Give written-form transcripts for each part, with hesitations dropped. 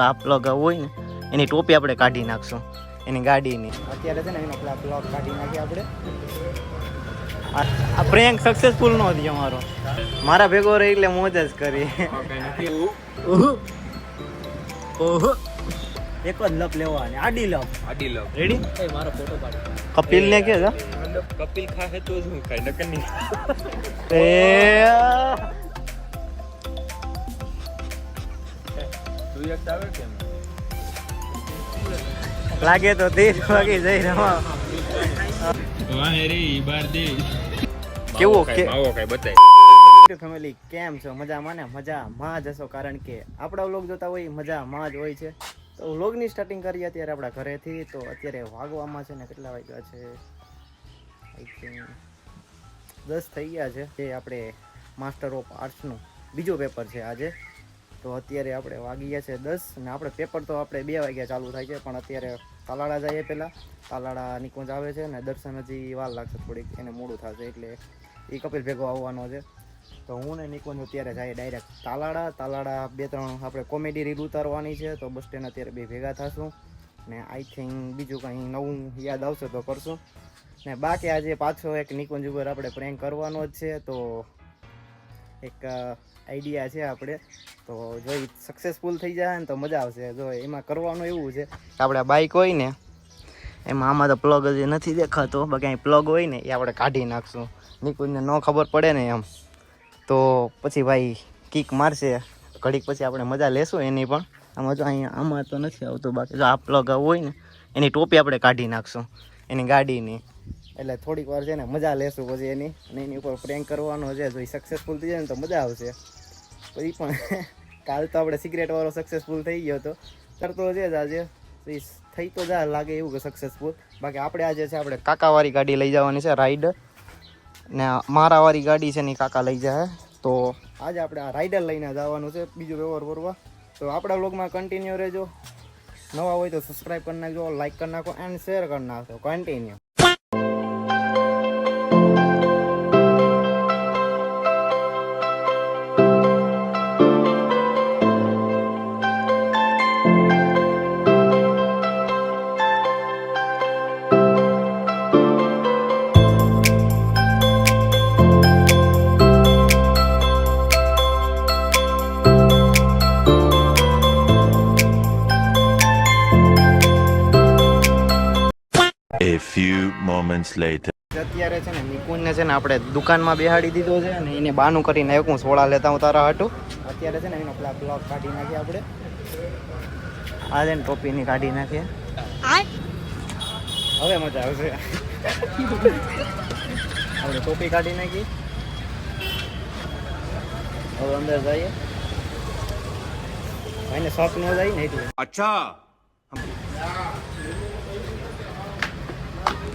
આ પ્લગ હોય ને એની ટોપી આપણે કાઢી નાખશું એની ગાડીની. અત્યારે છે ને એનો પ્લગ કાઢી નાખીએ આપણે. આ પ્રેન્ક સક્સેસફુલ નો થયો અમારો. મારા ભેગો રહી એટલે મોજ જ કરી. ઓહો એક જ લપ લેવાની. આડી લપ રેડી. મારો ફોટો પાડ. કપિલ ને કે કપિલ ખાહે તો શું ખાય નકર નહીં. એ તું એક આવે કેમ લાગે તો 13 વાગે જઈ રમા. વાહ રે બાર દે કેવો કે માવો કઈ બતાય. ફેમિલી કેમ છો? મજામાં ને? મજામાં જ હશો, કારણ કે આપણા વ્લોગ જોતા હોય મજામાં જ હોય છે. તો વ્લોગની સ્ટાર્ટિંગ કરીએ અત્યારે આપણા ઘરેથી. તો અત્યારે વાગવામાં છે ને કેટલા વાગ્યા છે? આઈ થિંક 10 થઈ ગયા છે. એ આપણે માસ્ટર ઓફ આર્ટ્સનું બીજો પેપર છે આજે. તો અત્યારે આપણે વાગી ગયા છે 10 અને આપણે પેપર તો આપણે 2 વાગ્યા ચાલુ થાય છે. પણ અત્યારે તાલાળા જઈએ પહેલાં. તાલાળા નિકુંજ આવે છે ને દર્શન હજી વાર લાગશે થોડીક, એને મોડું થશે એટલે એ કપિલ ભેગો આવવાનો છે. તો હું ને નિકુંજ અત્યારે જાય ડાયરેક્ટ તાલાળા 2-3 આપણે કોમેડી રીલ ઉતારવાની છે. તો બસ સ્ટેન્ડ અત્યારે 2 ભેગા થશું ને આઈ થિંક બીજું કંઈ નવું યાદ આવશે તો કરશું. ને બાકી આજે પાછો એક નિકુંજ ઉપર આપણે પ્રેન્ક કરવાનો જ છે. તો એક આઈડિયા છે આપણે, તો જો સક્સેસફુલ થઈ જાય ને તો મજા આવશે. જો એમાં કરવાનું એવું છે કે આપણે બાઇક હોય ને એમાં આમાં તો પ્લગ હજી નથી દેખાતો, બાકી અહીં પ્લગ હોય ને એ આપણે કાઢી નાખશું. નિકુંજને ન ખબર પડે ને એમ, તો પછી ભાઈ કિક મારશે ઘડીક પછી આપણે મજા લેશું એની પણ. આમાં જો અહીંયા આમાં તો નથી આવતું, બાકી જો આ પ્લગ હોય ને એની ટોપી આપણે કાઢી નાખશું એની ગાડીની. એટલે થોડીક વાર છે ને મજા લેશું પછી એની, અને એની ઉપર પ્રેન્ક કરવાનો છે. જો એ સક્સેસફુલ થઈ જાય ને તો મજા આવશે. પછી પણ કાલ તો આપણે સિગરેટવાળો સક્સેસફુલ થઈ ગયો હતો, કરતો છે જ આજે થઈ તો જા લાગે એવું કે સક્સેસફુલ. બાકી આપણે આજે છે આપણે કાકાવાળી ગાડી લઈ જવાની છે રાઈડર, ને મારાવાળી ગાડી છે ને કાકા લઈ જાય. તો આજે આપણે આ રાઈડર લઈને જવાનું છે બીજું વ્યવહાર કરવા. તો આપણા વ્લોગમાં કન્ટિન્યુ રહેજો. નવા હોય તો સબસ્ક્રાઈબ કરી નાખજો, લાઈક કરી નાખો એન્ડ શેર કરી નાખો. Continue. A few moments later. અત્યારે છે ને નિકુંજને છે ને આપણે દુકાનમાં બેહાડી દીધો છે અને એને બાનું કરીને આવ્યો હું સોડા લેતા હું તારા હાટું. અત્યારે છે ને એનો પ્લગ કાઢી નાખીએ આપણે. આ છે ને ટોપીની કાઢી નાખીએ. હવે મજા આવશે. આપણે ટોપી કાઢી નાખી. હવે અંદર જઈએ. ભાઈને શોખ ન જાય ને એટલે. અચ્છા.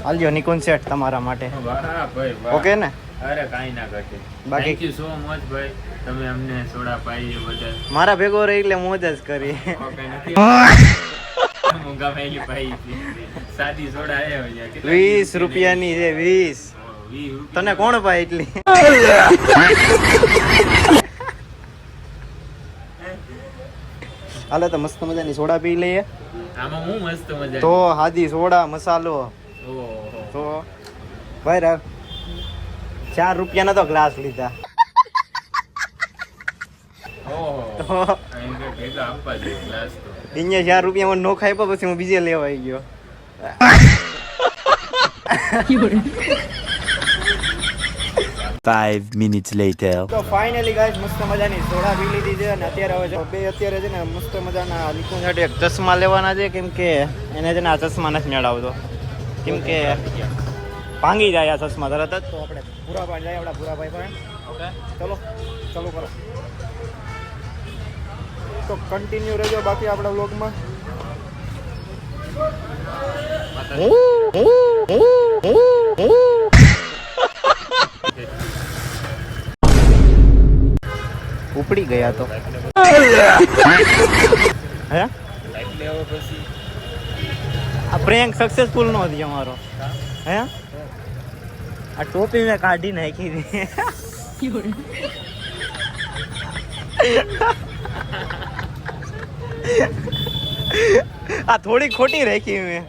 હાલજો નિકુંજ સેટ તમારા માટે. ઓકે ને? અરે કાઈ ના ઘટે. બાકી થેન્ક યુ સો મચ ભાઈ, તમે અમને સોડા પાઈ બદલ. મારા ભેગો રહી એટલે મોજ જ કરી. ઓકે નથી મોંઘા ભાઈ પાઈ સાદી સોડા હે 20 રૂપિયાની છે 20. તને કોણ પાય એટલી? હાલે તો મસ્ત મજાની સોડા પી લઈએ. આમાં હું મસ્ત મજા તો હાદી સોડા મસાલો તો ભાઈ 4 રૂપિયાના તો ગ્લાસ લીધા. અહીંયા 4 રૂપિયામાં નો ખાઈ પછી હું બીજે લેવા આવી ગયો. 5 minutes later. તો ફાઇનલી ગાઈસ મસ્ત મજાની સોડા પી લીધી છે અને અત્યારે હવે અત્યારે છે ને મસ્ત મજાના નિકુંજ માટે એક ચશ્મા લેવાના છે, કેમ કે એને છે ને આ ચશ્મા નથી મેળવતો, કેમ કે ભાંગી જાય આ ચશ્મા તરત જ. તો આપણે ભૂરાભાઈ જાય આપણા ભૂરાભાઈ પાસે. ઓકે ચલો ચાલુ કરો. તો કન્ટિન્યુ રહેજો બાકી આપણા વ્લોગમાં. ઉપડી ગયા તો હે આ પ્રેન્ક સક્સેસફુલ નો થયો અમારો. હે આ ટોપી મેં કાઢી નાખી હતી. આ થોડી ખોટી રાખી મેં.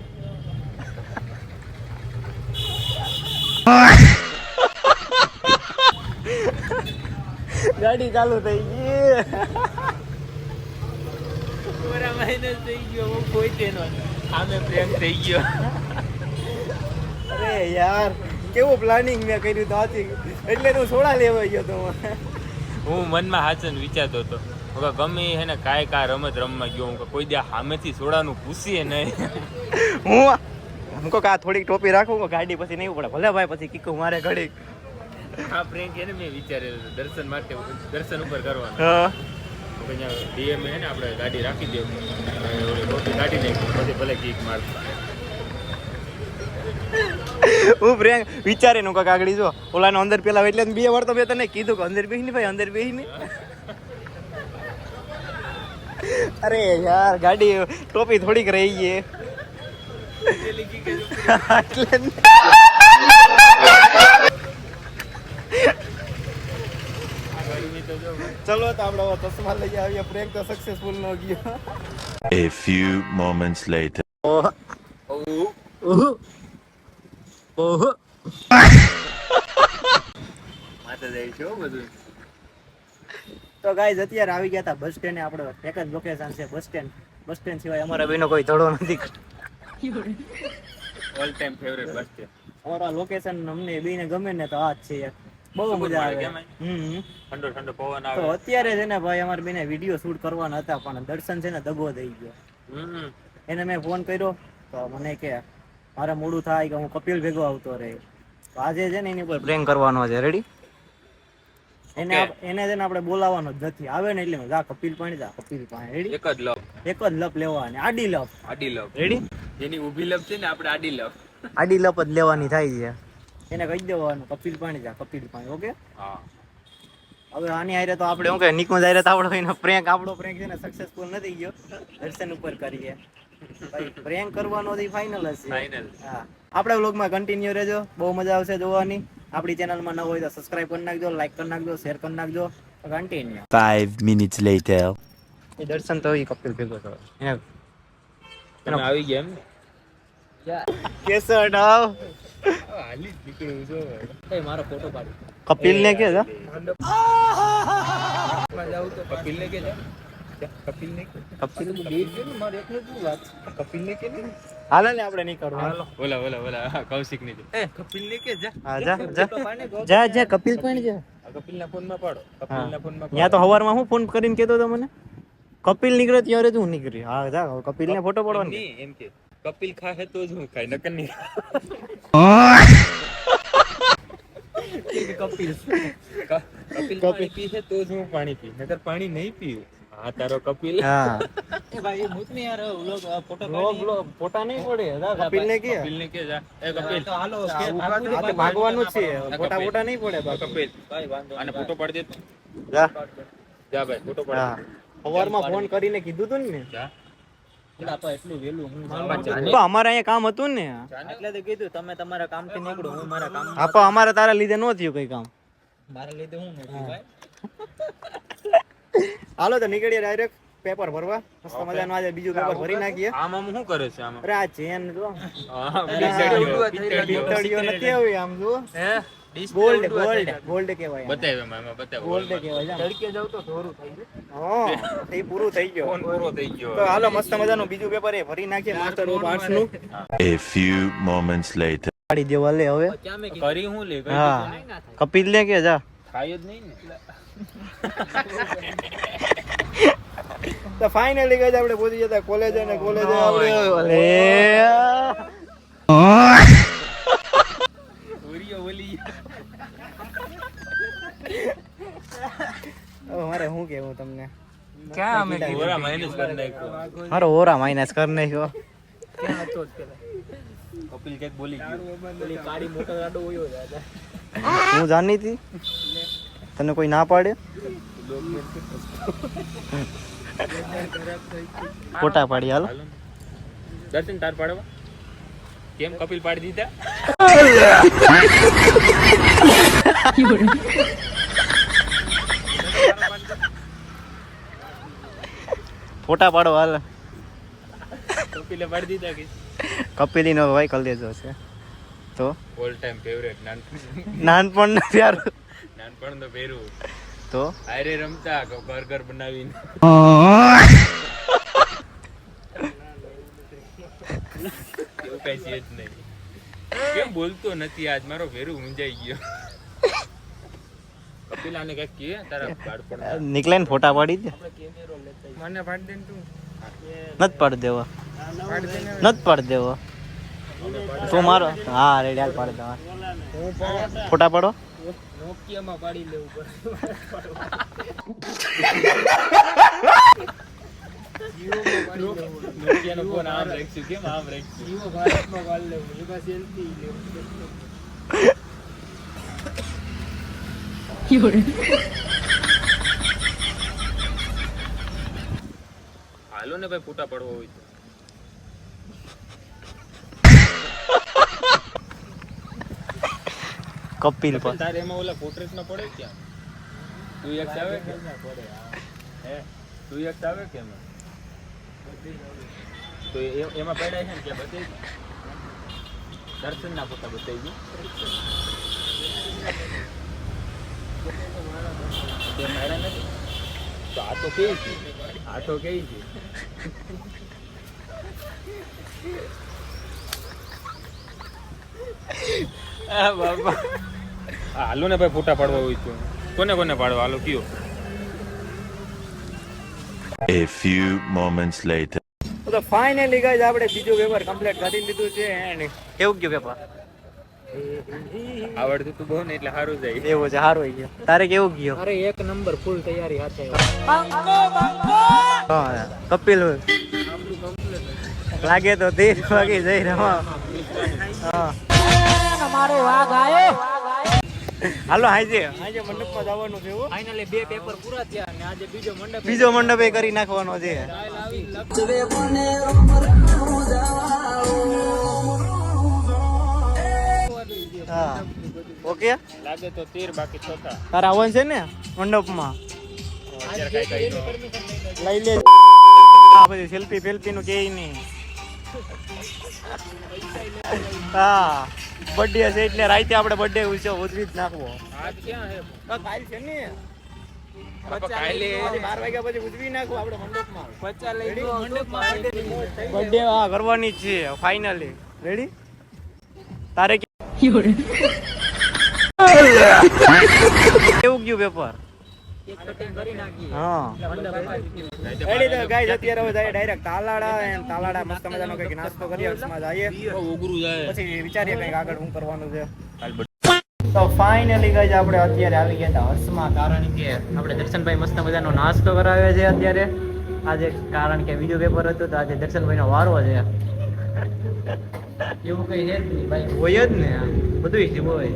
ગાડી ચાલુ થઈ ગઈ. પૂરા માઇનસ થઈ ગયો હું પોતે નો આમે પ્રેમ થઈ ગયો. અરે યાર કેવું પ્લાનિંગ મેં કર્યું તો આથી એટલે તું સોડા લેવા ગયો તો. હું મનમાં હાચન વિચારતો હતો હું ગમે હે ને કાંઈ રમત રમવા ગયો હું કોઈ દે સામેથી સોડાનું પૂછીએ નહીં. હું કહું કે આ થોડીક ટોપી રાખું કે ગાડી પછી નહીં પડે ભલે ભાઈ પછી કીકું મારે ઘડી. આ પ્રેન્ક એને મેં વિચાર્યો હતો દર્શન માટે દર્શન ઉપર કરવાનો. ડીએમ હે ને આપણે ગાડી રાખી દેવું ટોપી કાઢી નાખી પછી ભલે કીક મારતા. હું પ્રેમ વિચારીને હું કાંઈક આગળ જો ઓલાનો અંદર પેલા એટલે 2 વાર તો મેં તને કીધું કે અંદર બેસી ભાઈ અંદર બેસી. અરે યાર ગાડી ટોપી થોડીક રહી ગઈ એટલે ચલો તો આપણે ચશ્મા લઈ આવીએ. પ્રેન્ક તો સક્સેસફુલ ન ગયો. A few moments later. તો ગાઈઝ અત્યારે આવી ગયા હતા બસ સ્ટેન્ડ. આપણો એક જ લોકેશન છે બસ સ્ટેન્ડ. બસ સ્ટેન્ડ સિવાય અમારા બેનો કોઈ ધડો નથી. ઓલ ટાઈમ ફેવરેટ બસ છે અમારા લોકેશન અમને બેને ગમે ને તો આ જ છે. બહુ મજા આવે. ઠંડો ઠંડો પવન તો આવે. અત્યારે છે ને ભાઈ અમારે બેને વિડીયો શૂટ કરવાના હતા પણ દર્શન છે ને દગો થઈ ગયો. એને મેં ફોન કર્યો તો મને કે મારે મોડું થાય કે હું કપિલ ભેગો આવતો રહે. તો આજે છે ને એની ઉપર પ્રેન્ક કરવાનો છે. રેડી? એને છે ને આપણે બોલાવવાનો જ નથી. આવે ને એટલે જા કપિલ પાણી જા કપિલ પાણી. રેડી? એક જ લવ લેવાની આડી લપ. રેડી? જેની ઊભી લવ છે ને આપણે આડી લવ જ લેવાની થાય છે. એને કહી દેવાનું કપિલ પાણી જા કપિલ પાણી. ઓકે? હા. હવે આની આરે તો આપણે શું કે નિકુંજ આરે તો આપણો આપણો પ્રેન્ક છે ને સક્સેસફુલ નથી ગયો. દર્શન ઉપર કરીએ ભાઈ. પ્રેન્ક કરવાનો થી ફાઇનલ હશે. હા. આપણા વ્લોગમાં કન્ટિન્યુ રહેજો. બહુ મજા આવશે જોવાની. આપણી ચેનલમાં ન હોય તો સબસ્ક્રાઇબ કરી નાખજો, લાઈક કરી નાખજો, શેર કરી નાખજો. કન્ટિન્યુ. 5 minutes later. એ દર્શન તો એ કપિલ ભેગો થયો. તમે આવી ગયા એમ ને? કેસર ડાવ હાલી જ નીકળ્યું છો. મારો ફોટો પાડી કપિલ ને કે જા જાવ તો કપિલ ને કે જા કપિલ ને કપિલ બે છે ને મારે એકને શું વાત કપિલ ને કે નહીં હાલે ને આપણે નહીં કરવું. હાલો ઓલા કૌશિક ને કપિલ ને કે જા હા જા કપિલ પણ જા. કપિલ ના ફોન માં પાડો. કપિલ ના ફોન માં ત્યાં તો હવારમાં હું ફોન કરીને કહેતો તો મને કપિલ નીકળે ત્યારે જ હું નીકળી. હા જા કપિલ ને ફોટો પાડવાનો. એમ કે કપિલ ખાહે તો જ હું ખાય નકર નહીં. કપિલ પાણી પીશે તો જ હું પાણી પી નકર પાણી નહીં પીવું. હા તારો કપિલ. હા એ ભાઈ મુત ને યાર વ્લોગ ફોટો ફોટા નહીં પડે. કપિલ ને કે જા એ કપિલ તો હાલો ભાગવાનું જ છે. ફોટા નહીં પડે. કપિલ ભાઈ વાંધો અને ફોટો પાડી દે. જા ભાઈ ફોટો પાડી. હા સવારમાં ફોન કરીને કીધું તું ને જા એટલું વેલું અમારે અહીંયા કામ હતું ને એટલે તો કીધું તમે તમારા કામ થી નીકળો હું મારા કામ. હા પણ અમારે તારા લીધે ન થયું કઈ કામ. મારા લીધે હું નથી ભાઈ. હાલો તો નીકળીએ ડાયરેક્ટ પેપર ભરવા. મસ્ત મજાનું આજે બીજું પેપર ભરી નાખીએ. આમાં શું કરે છે આમાં? અરે આ ચેન જો પિત્તળીઓ નથી આવી આમ જો. ગોલ્ડ કહેવાય. બતાવ્યો એમાં બતાવ્યો. ગોલ્ડ કહેવાય. તડકે જાવ તો ધોરું થઈ ગયું. હા એ પૂરું થઈ ગયો. ફોન પૂરો થઈ ગયો. તો હાલો મસ્ત મજાનું બીજું પેપર એ ભરી નાખીએ માસ્ટર ઓફ આર્ટ્સ નું. A few moments later. ગાડી દેવા લે હવે. કરી હું લે હા કપિલ લે કે જા. ખાય જ નહીં ને. તો ફાઇનલી ગાઈસ આપણે પહોંચી જતા કોલેજ અને કોલેજ આપણે ઓલી મારે શું કેવું તમને ક્યાં અમે ઓરા માઈનસ કરી નાખ્યો. મારો ઓરા માઇનસ કરી નાખ્યો. કપિલ કેક બોલી ગયો. ઓલી કાળી મોટર ગાડો હોયો દાદા. હું જાણી હતી તને કોઈ ના પાડે. ફોટા પાડી હાલો. દર્શન તાર પાડવા કેમ કપિલ પાડી દીધા? ફોટા પાડો હાલ. કપિલે પાડી દીધા કે કપિલીનો ભાઈ કરી દેજો છે તો ઓલ ટાઈમ ફેવરેટ નાનપણ પ્યાર નાનપણ તો પહેરું તો આયરે રમતા બર્ગર બનાવીને એવું કઈ છે જ નહીં. કેમ બોલતો નથી આજ મારો ભેરું મુંજાઈ ગયો. કપિલાને કઈક કે તારા બાળપણ નીકળે ને ફોટા પાડી દે. મને પાડી દે ને તું નથી પાડી દેવો, પાડી દે ને. નથી પાડી દેવો. તું મારો હા રેડી હાલ પાડી દેવા. ફોટા પાડો. નોકિયામાં પાડી લેવું પડે. નોકિયાનો ફોન આમ રાખશું કેમ આમ રાખશું જીવો ભારતમાં પાડી લેવું એમાં સેલ્ફી લેવું. હાલો ને ભાઈ ફોટા પડવો હોય તો કપિલ પર તારે એમાં ઓલા પોર્ટ્રેટ ના પડે ક્યાં? 2x આવે કે હે 2x આવે કે એમાં તો એમાં પડ્યા છે ને કે બતાવી દર્શન ના ફોટા બતાવી દે મારા નથી તો આ તો કેવી છે આ તો કેવી છે આ બાબા હાલો ને ભાઈ ફોટા પાડવા હોય તો કોને કોને પાડવા હાલો કયો. A few moments later. તો ફાઇનલી ગાઈસ આપણે બીજું પેપર કમ્પ્લીટ કરી લીધું છે એન્ડ કેવું ગયું પેપર? આવડતું તું બહુ ને એટલે સારું જાય. એવું છે, સારું ગયું. તારે કેવું ગયું? અરે એક નંબર ફૂલ તૈયારી હાથે. હા કપિલ લાગે તો 10 વાગે જઈ રમા. હા અમારો વાઘ આયો. હાલો હાજે મંડપમાં જવાનું છે. ફાઇનલી 2 પેપર પૂરા થયા અને આજે બીજો મંડપ એ કરી નાખવાનો છે. હા ઓકે લાગે તો 13 બાકી ચોથા તારા આવવાનું છે ને મંડપમાં? અત્યારે કઈ નો લઈ લે. આ બધી સેલ્ફી ફેલ્ફી નું કે નહીં. હા બર્થડે છે એટલે રાતે આપણે બર્થડે ઉજવી જ નાખવો. આજ ક્યાં હે કાલ છે ને કાલે 12 વાગ્યા પછી ઉજવી નાખવું આપણે મંડપમાં. બચ્ચા લઈ ગયો મંડપમાં બર્થડે હા કરવાની જ છે ફાઇનલી. રેડી? તારે કેવું ગયું પેપર? હા રેડી તો ગાઈસ અત્યારે હવે જાય ડાયરેક્ટ તાલાડા એન્ડ તાલાડા મસ્ત મજાનો કંઈક નાસ્તો કરીએ હર્ષમાં જઈએ ઉગરું જાય પછી વિચારીએ કંઈક આગળ શું કરવાનું છે. તો ફાઇનલી ગાઈસ આપણે અત્યારે આવી ગયા હતા હર્ષમાં કારણ કે આપણે દર્શનભાઈ મસ્ત મજાનો નાસ્તો કરાવ્યો છે અત્યારે આજે કારણ કે બીજું પેપર હતું તો આજે દર્શનભાઈનો વારો છે. એવું કઈ છે જ નહીં ભાઈ. હોય જ ને બધું જ હોય.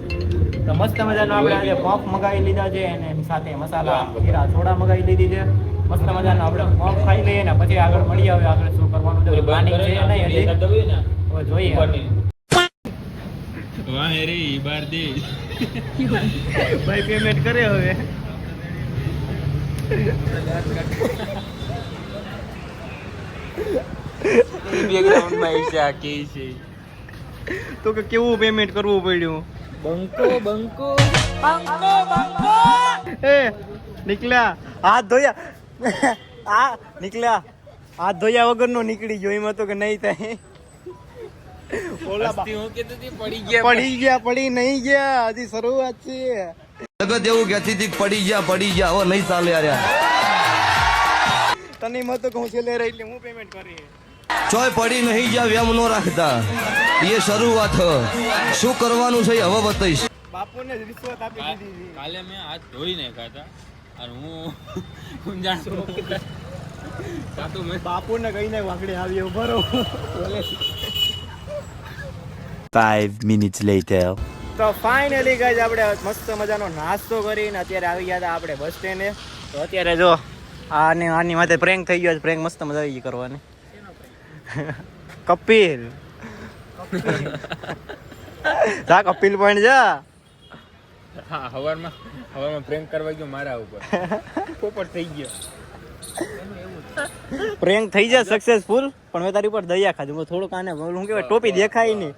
તો મસ્ત મજાનો આપણે આજે પફ મગાવી લીધા છે અને એની સાથે મસાલા જીરા સોડા મગાવી લીધી છે. મસ્ત મજાનો આપણે પફ ખાઈ લઈએ ને પછી આગળ મળીએ હવે આગળ શું કરવાનું છે. પ્લાનિંગ છે નહીં હજી હવે જોઈએ. વાહ રે બાર દે ભાઈ પેમેન્ટ કરે હવે. બેકગ્રાઉન્ડમાં ઈશા કે છે તો કે કેવું પેમેન્ટ કરવું પડ્યું? બંકો એ નીકળ્યા હાથ ધોયા આ નીકળ્યા હાથ ધોયા વગરનો નીકળી ગયો. એમાં તો કે નહીં થાય. ઓલા હું કે તું પડી પડી નહીં ગયા હજી શરૂઆત છે. જગત એવું કહેતી હતી પડી ગયા હવે નહીં ચાલે યાર. તને મત તો હું છેલ્લે રહી એટલે હું પેમેન્ટ કરી. ચોય પડી નહીં ગયા વેમ નો રાખતા એ શરૂઆત શું કરવાનું છે હવે બતાવીશ. બાપુને જ રિશ્વત આપી દીધી. કાલે મેં હાથ ધોઈ નાખ્યા હતા અને હું જાણતો કાતો મેં બાપુને કહીને વાગડે આવી ઉભો રહો. 5 minutes later. તો ફાઇનલી ગાઈસ આપણે મસ્ત મજાનો નાસ્તો કરીને અત્યારે આવી ગયા હતા આપણે બસ સ્ટેન્ડે. તો અત્યારે જો આની માથે પ્રેન્ક થઈ ગયો છે. પ્રેન્ક મસ્ત મજા આવી ગઈ કરવાની. કપિલ જા કપિલ પણ જા. હા હવારમાં પ્રેન્ક કરવા ગયો મારા ઉપર પોપટ થઈ ગયો. પ્રેન્ક થઈ જાય સક્સેસફુલ, પણ મેં તારી ઉપર દયા ખાધી. હું થોડુંક આને શું કહેવાય ટોપી દેખાય નહીં,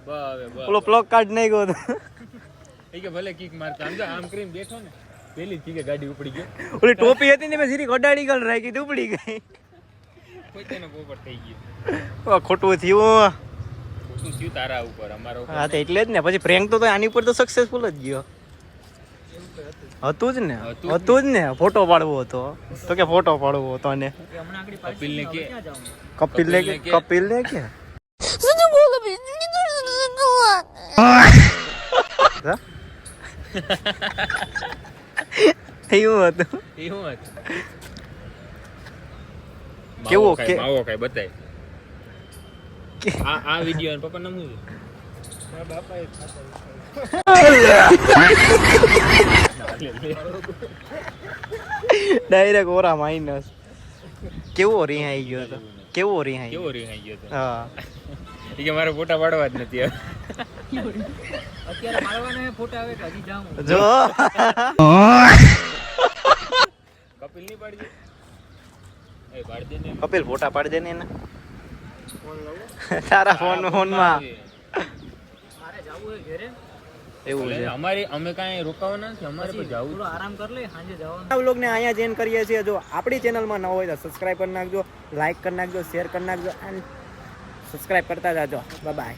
ઓલો પ્લગ કાર્ડ નહીં ગયો તો. એ કે ભલે કિક મારતા આમ જો આમ કરીને બેઠો ને પેલી જ કે ગાડી ઉપડી ગઈ. ઓલી ટોપી હતી ને મેં સીધી ગડાડી ગળ રાખી હતી, ઉપડી ગઈ. કોઈ તેનો પોપટ થઈ ગયો. ખોટું થયું. શું થયું તારા ઉપર અમારા ઉપર? હા તો એટલે જ ને, પછી પ્રેન્ક તો આની ઉપર તો સક્સેસફુલ જ ગયો. હતું જ ને, હતું જ ને. ફોટો પાડવો હતો તો કે ફોટો પાડવો હતો ને કપિલને કે કપિલ ને કે એવું હતું. એવું હતું. કેવો કે માવો ખાય બતાય. આ વિડિયો ને પપ્પા નમું ડાયરેક્ટ ઓરા માઇનસ. કેવો રિહાઈ ગયો હતો, કેવો રિહાઈ કેવો રિહાઈ ગયો તો. હા એ કે મારે ફોટા પાડવા જ નથી હવે. જો કપિલ ની પાડજે. એ પાડ દે ને. કપિલ ફોટા પાડી દે ને એને. તારા ફોનમાં એવું છે. અમે કાંઈ રોકાવાના નથી, અમારે તો જાવું આરામ કરી લે, સાંજે જવાનું. આ વ્લોગને અહીંયા જ એન્ડ કરીએ છીએ. જો આપણી ચેનલમાં ન હોય તો સબસ્ક્રાઈબ કરી નાખજો, લાઈક કરી નાખજો, શેર કરી નાખજો એન્ડ સબસ્ક્રાઈબ કરતા જાજો. Bye bye.